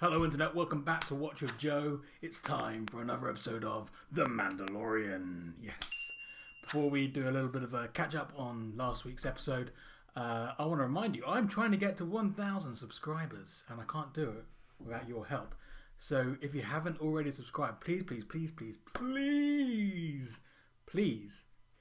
Hello Internet, welcome back to Watch with Joe. It's time for another episode of The Mandalorian. Yes. Before we do a little bit of a catch up on last week's episode, I want to remind you, I'm trying to get to 1,000 subscribers and I can't do it without your help. So if you haven't already subscribed, please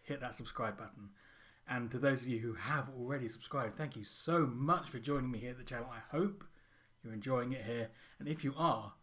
hit that subscribe button. And to those of you who have already subscribed, thank you so much for joining me here at the channel. I hope you're enjoying it here, and if you are,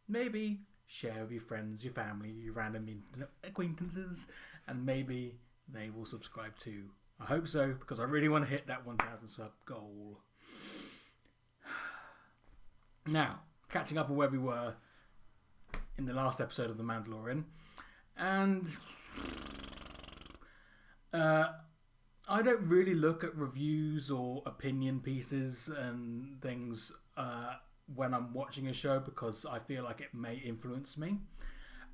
maybe share with your friends, your family, your random acquaintances, and maybe they will subscribe too. I hope so, because I really want to hit that 1,000 sub goal. Now, catching up on where we were in the last episode of The Mandalorian, and I don't really look at reviews or opinion pieces and things when I'm watching a show because I feel like it may influence me.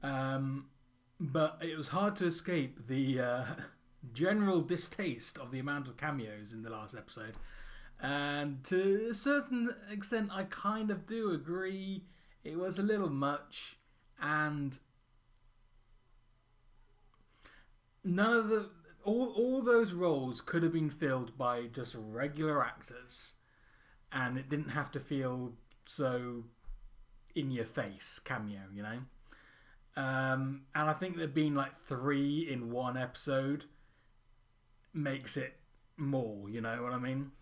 But it was hard to escape the general distaste of the amount of cameos in the last episode. And to a certain extent, I kind of do agree. It was a little much, and none of the all those roles could have been filled by just regular actors, and it didn't have to feel so in your face cameo, you know. And I think there being like 3 in one episode makes it more, you know what I mean.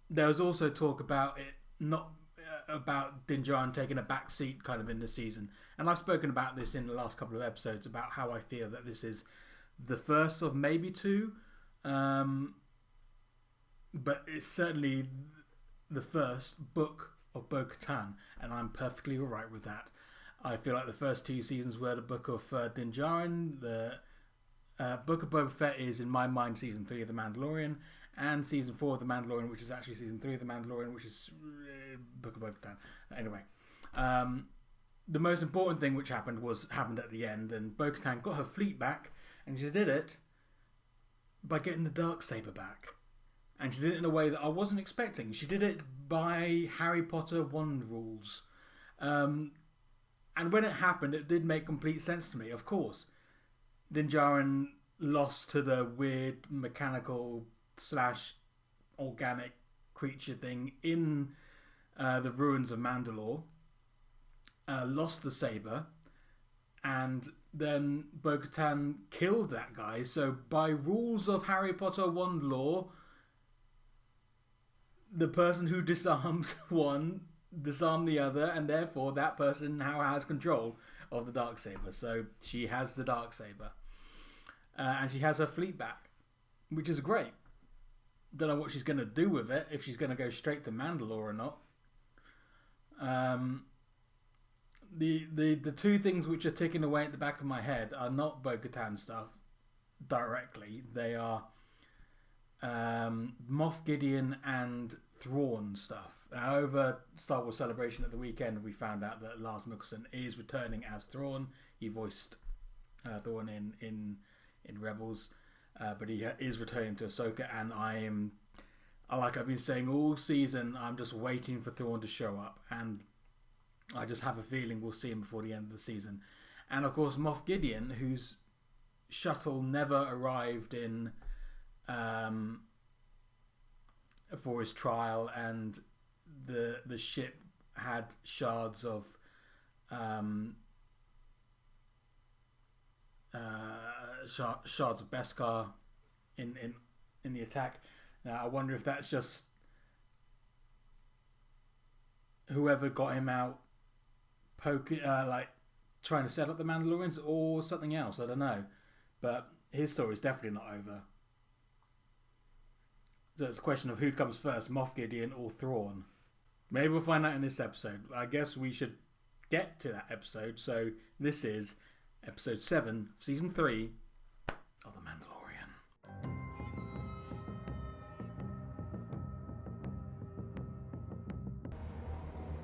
There was also talk about it not about Din Djarin taking a back seat kind of in the season, and I've spoken about this in the last couple of episodes about how I feel that this is the first of maybe 2, but it's certainly the first book of Bo-Katan, and I'm perfectly alright with that. I feel like the first 2 seasons were the book of Din Djarin. The book of Boba Fett is, in my mind, season 3 of The Mandalorian, and season 4 of The Mandalorian, which is actually season 3 of The Mandalorian, which is book of Bo-Katan. Anyway, the most important thing which happened at the end, and Bo-Katan got her fleet back, and she did it by getting the Darksaber back. And she did it in a way that I wasn't expecting. She did it by Harry Potter wand rules. And when it happened, it did make complete sense to me. Of course, Din Djarin lost to the weird mechanical / organic creature thing in the ruins of Mandalore. Lost the saber. And then Bo-Katan killed that guy. So by rules of Harry Potter wand law, the person who disarms one disarmed the other, and therefore that person now has control of the Darksaber. So she has the Darksaber, and she has her fleet back, which is great. Don't know what she's going to do with it, if she's going to go straight to Mandalore or not. The 2 things which are ticking away at the back of my head are not Bo-Katan stuff directly. They are Moff Gideon and Thrawn stuff. Now, over Star Wars Celebration at the weekend, we found out that Lars Mikkelsen is returning as Thrawn. He voiced Thrawn in Rebels, but he is returning to Ahsoka, and like I've been saying all season, I'm just waiting for Thrawn to show up, and I just have a feeling we'll see him before the end of the season. And of course, Moff Gideon, whose shuttle never arrived in for his trial, and the ship had shards of shards of Beskar in the attack. Now I wonder if that's just whoever got him out like trying to set up the Mandalorians, or something else. I don't know, but his story is definitely not over. So it's a question of who comes first, Moff Gideon or Thrawn. Maybe we'll find out in this episode. I guess we should get to that episode. So this is episode 7, season 3 of The Mandalorian.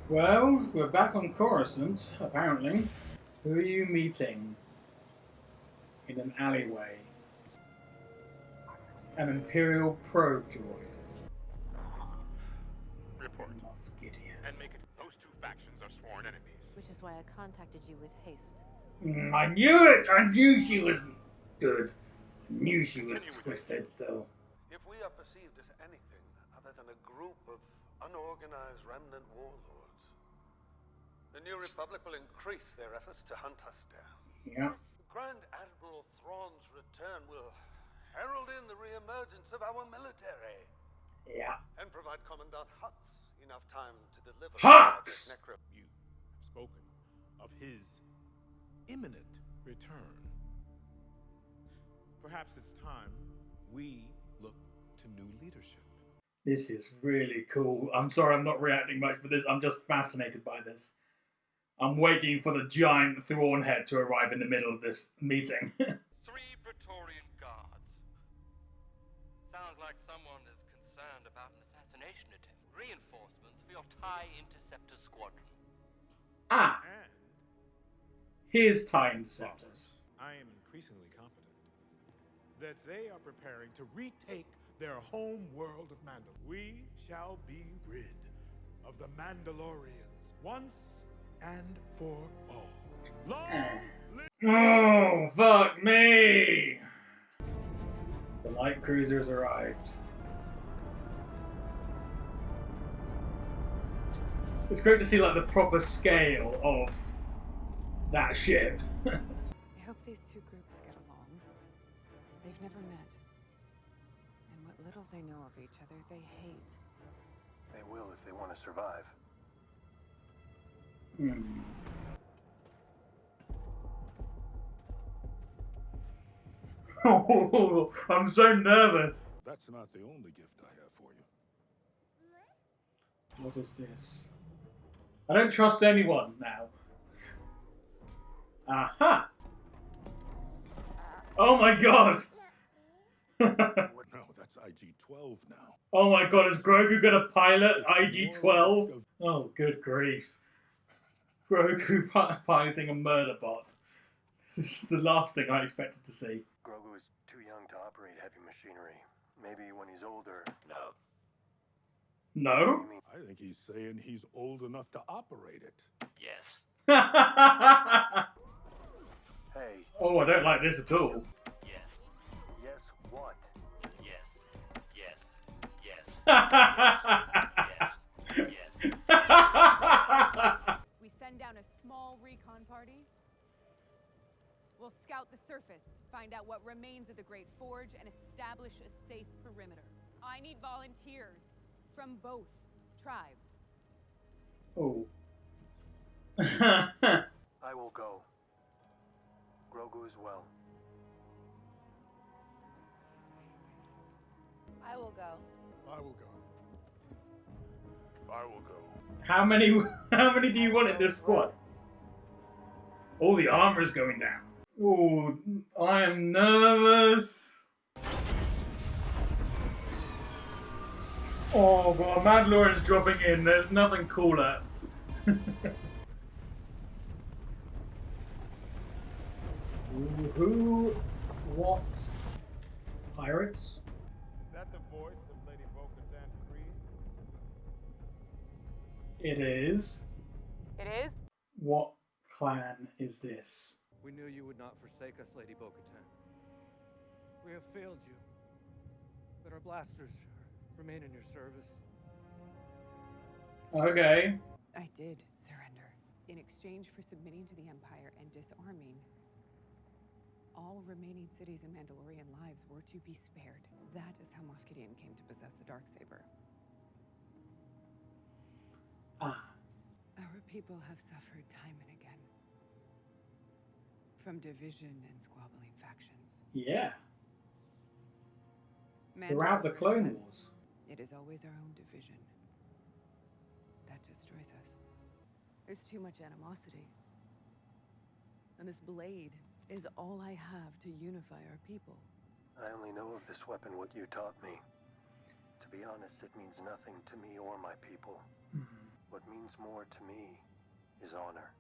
Well, we're back on Coruscant, apparently. Who are you meeting in an alleyway? An Imperial probe droid. Report. Moff Gideon. And make it. Those two factions are sworn enemies. Which is why I contacted you with haste. I knew it! I knew she wasn't good. I knew she was twisted still. If we are perceived as anything other than a group of unorganized remnant warlords, the New Republic will increase their efforts to hunt us down. Yeah. Grand Admiral Thrawn's return will herald in the re-emergence of our military. Yeah. And provide Commandant Hux enough time to deliver... Hux! You have spoken of his imminent return. Perhaps it's time we look to new leadership. This is really cool. I'm sorry I'm not reacting much for this. I'm just fascinated by this. I'm waiting for the giant Thrawn head to arrive in the middle of this meeting. 3 Praetorian guards. Sounds like someone is concerned about an assassination attempt. Reinforcements for your TIE Interceptor squadron. Ah! And Here's TIE Interceptors. I am increasingly confident that they are preparing to retake their home world of Mandalore. We shall be rid of the Mandalorians once and for all. Long live... Oh, fuck me! The light cruiser's arrived. It's great to see like the proper scale of that ship. I hope these two groups get along. They've never met. And what little they know of each other, they hate. They will if they want to survive. Oh, I'm so nervous. That's not the only gift I have for you. What is this? I don't trust anyone now. Aha! Oh my god! No, that's IG-12 now. Oh my god, is Grogu gonna pilot IG-12? Oh, good grief. Grogu piloting a murder bot. This is the last thing I expected to see. Grogu is too young to operate heavy machinery. Maybe when he's older... No? I think he's saying he's old enough to operate it. Yes. Hey, Oh, I don't like this at all. Yes. yes, what? Yes. Yes. Yes. Yes. Yes. We send down a small recon party. We'll scout the surface, find out what remains of the Great Forge, and establish a safe perimeter. I need volunteers from both tribes. Oh. I will go. Grogu as well. I will go. I will go. I will go. How many do you want in this squad? All the armor is going down. Oh, I am nervous. Oh god, Mandalorian's dropping in. There's nothing cooler. Who? What? Pirates? Is that the voice of Lady Bo-Katan Kryze? It is. It is? What clan is this? We knew you would not forsake us, Lady Bo-Katan. We have failed you, but our blasters remain in your service. Okay. I did surrender. In exchange for submitting to the Empire and disarming, all remaining cities and Mandalorian lives were to be spared. That is how Moff Gideon came to possess the Darksaber. Ah. Our people have suffered time and again. From division and squabbling factions. Yeah. Throughout the Clone Wars. It is always our own division that destroys us. There's too much animosity. And this blade is all I have to unify our people. I only know of this weapon what you taught me. To be honest, it means nothing to me or my people. What means more to me is honor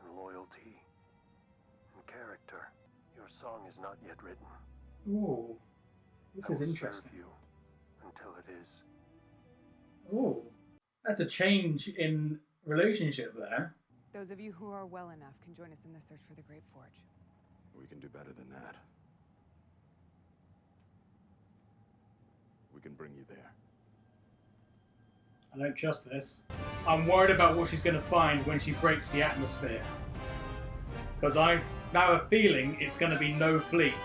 and loyalty and character. Your song is not yet written. Ooh. This I is will interesting. serve you until it is. Ooh. That's a change in relationship there. Those of you who are well enough can join us in the search for the Great Forge. We can do better than that. We can bring you there. I don't trust this. I'm worried about what she's going to find when she breaks the atmosphere. Because I now have a feeling it's going to be no fleet.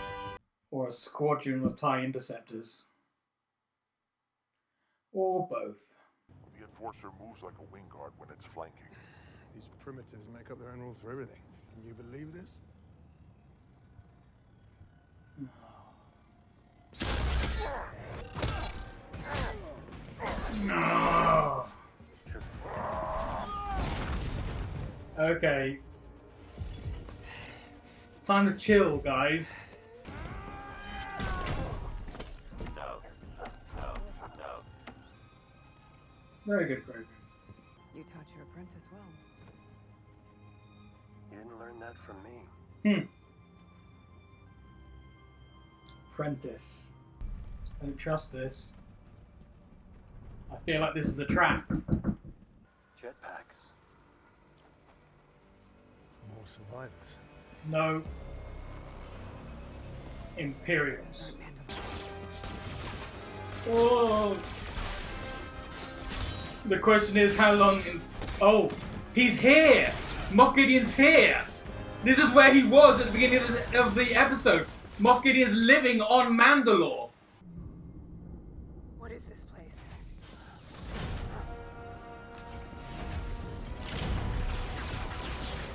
Or a squadron of TIE interceptors. Or both. The Enforcer moves like a wing guard when it's flanking. These primitives make up their own rules for everything. Can you believe this? No. Okay. Time to chill, guys. Very good, Grogu. You taught your apprentice well. You didn't learn that from me. Apprentice. I don't trust this. I feel like this is a trap. Jetpacks. More survivors. No. Imperials. Oh. The question is how long... Oh, he's here! Moff Gideon's here! This is where he was at the beginning of the episode. Moff Gideon's living on Mandalore. What is this place?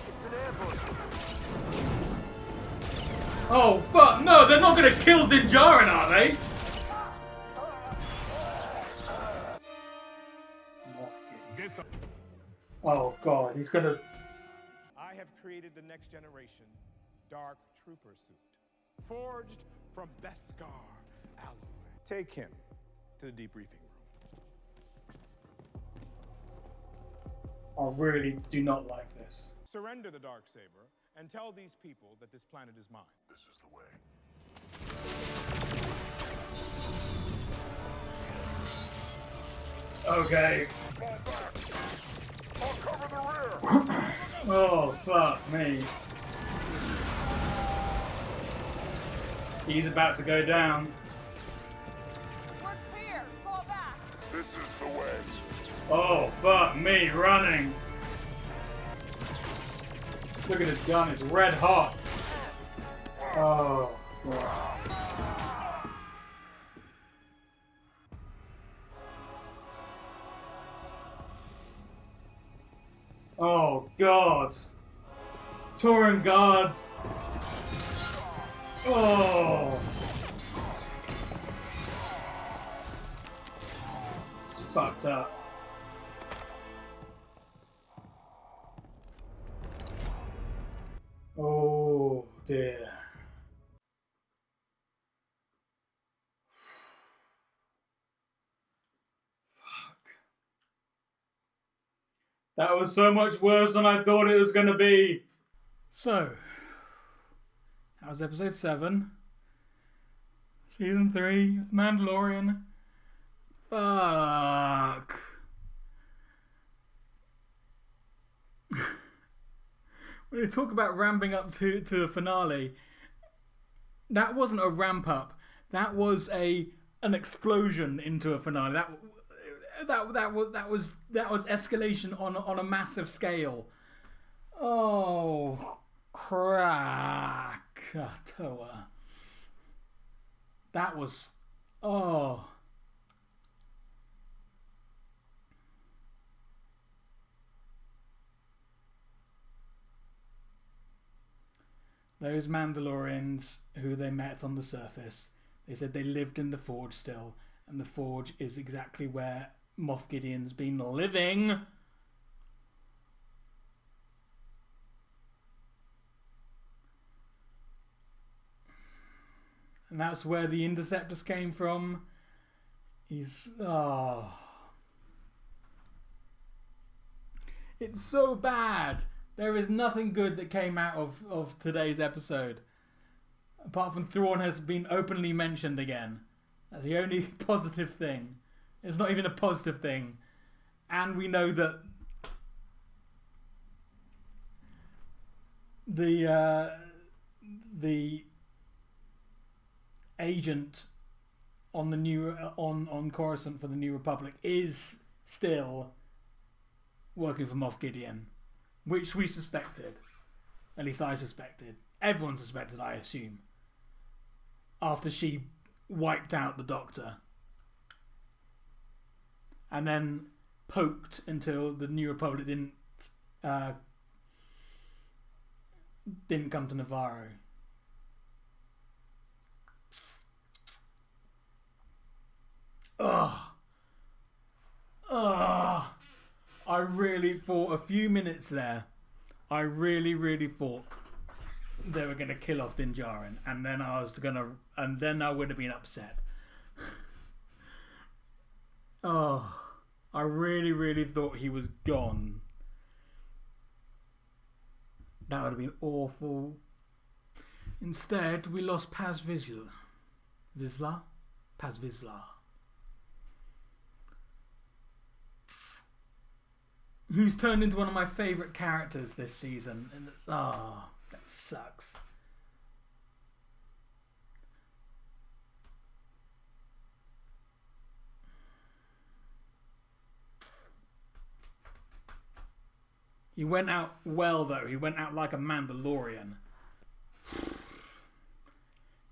It's an ambush. Oh, fuck. No, they're not going to kill Din Djarin, are they? Oh god, he's gonna... I have created the next generation Dark Trooper suit, forged from Beskar alloy. Take him to the debriefing room. I really do not like this. Surrender the Darksaber and tell these people that this planet is mine. This is the way. Okay. Fall back. I'll cover the rear. Oh, fuck me. He's about to go down. We're clear. Fall back. This is the way. Oh, fuck me, running. Look at his gun, it's red hot. Oh, God. Oh, God. Tauren guards. Oh. It's fucked up. Oh, dear. That was so much worse than I thought it was going to be. So, that was episode 7. Season 3 of Mandalorian. Fuck. When you talk about ramping up to a finale, that wasn't a ramp up. That was an explosion into a finale. That was escalation on a massive scale. Oh, Krakatoa. That was Those Mandalorians who they met on the surface, they said they lived in the Forge still, and the Forge is exactly where Moff Gideon's been living. And that's where the interceptors came from. It's so bad. There is nothing good that came out of today's episode. Apart from Thrawn has been openly mentioned again. That's the only positive thing. It's not even a positive thing. And we know that the agent on the new on Coruscant for the New Republic is still working for Moff Gideon, which we suspected. At least I suspected. Everyone suspected, I assume. After she wiped out the Doctor. And then poked until the New Republic didn't come to Navarro. I really thought a few minutes there. I really thought they were gonna kill off Din Djarin, and then I would have been upset. I really thought he was gone. That would have been awful. Instead, we lost Paz Vizsla. Paz Vizsla. Who's turned into one of my favourite characters this season. And it's, that sucks. He went out well, though. He went out like a Mandalorian.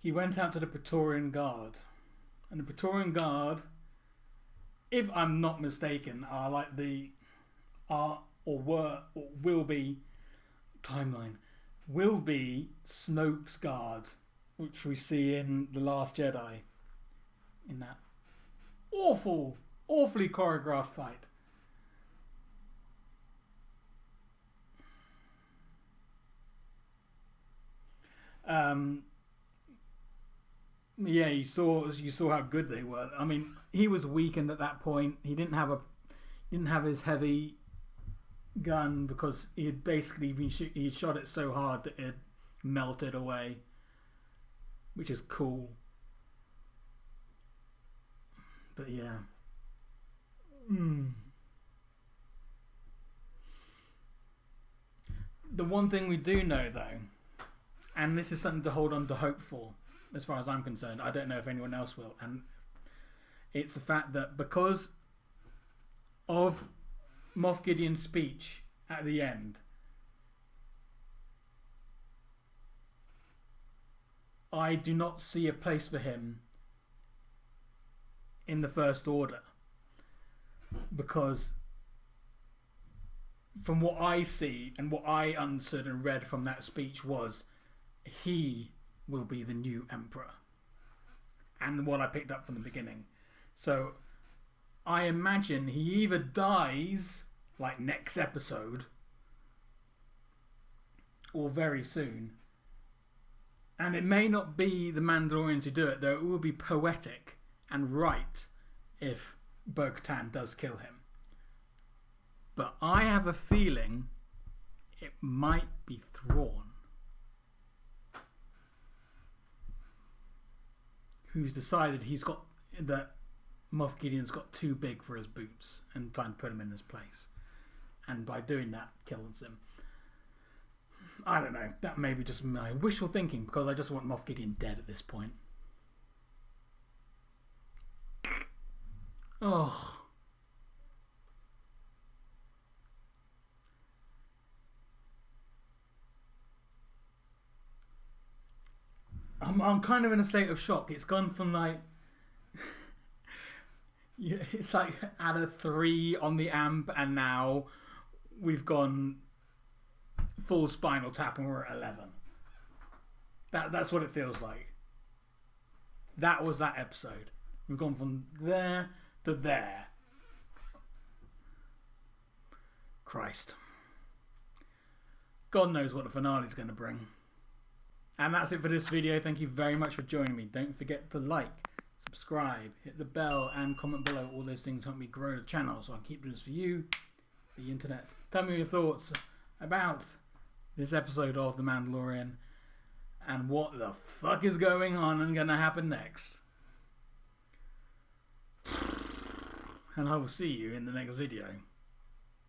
He went out to the Praetorian Guard. And the Praetorian Guard, if I'm not mistaken, are like will be Snoke's guard, which we see in The Last Jedi, in that awfully choreographed fight. Yeah, you saw how good they were. I mean, he was weakened at that point. He didn't have his heavy gun because he had basically he shot it so hard that it melted away, which is cool. But yeah. The one thing we do know, though, and this is something to hold on to hope for, as far as I'm concerned, I don't know if anyone else will, and it's the fact that because of Moff Gideon's speech at the end, I do not see a place for him in the First Order, because from what I see and what I understood and read from that speech was he will be the new Emperor, and what I picked up from the beginning. So I imagine he either dies like next episode or very soon, and it may not be the Mandalorians who do it, though it will be poetic and right if Bo-Katan does kill him. But I have a feeling it might be Thrawn, who's decided that Moff Gideon's got too big for his boots and trying to put him in his place, and by doing that kills him. I don't know, that may be just my wishful thinking, because I just want Moff Gideon dead at this point. I'm kind of in a state of shock. It's gone from like it's like at a 3 on the amp, and now we've gone full Spinal Tap and we're at 11. That's what it feels like. That was that episode. We've gone from there to there. Christ. God knows what the finale's going to bring. And that's it for this video. Thank you very much for joining me. Don't forget to like, subscribe, hit the bell, and comment below. All those things help me grow the channel, so I'll keep doing this for you, the internet. Tell me your thoughts about this episode of The Mandalorian and what the fuck is going on and gonna happen next. And I will see you in the next video.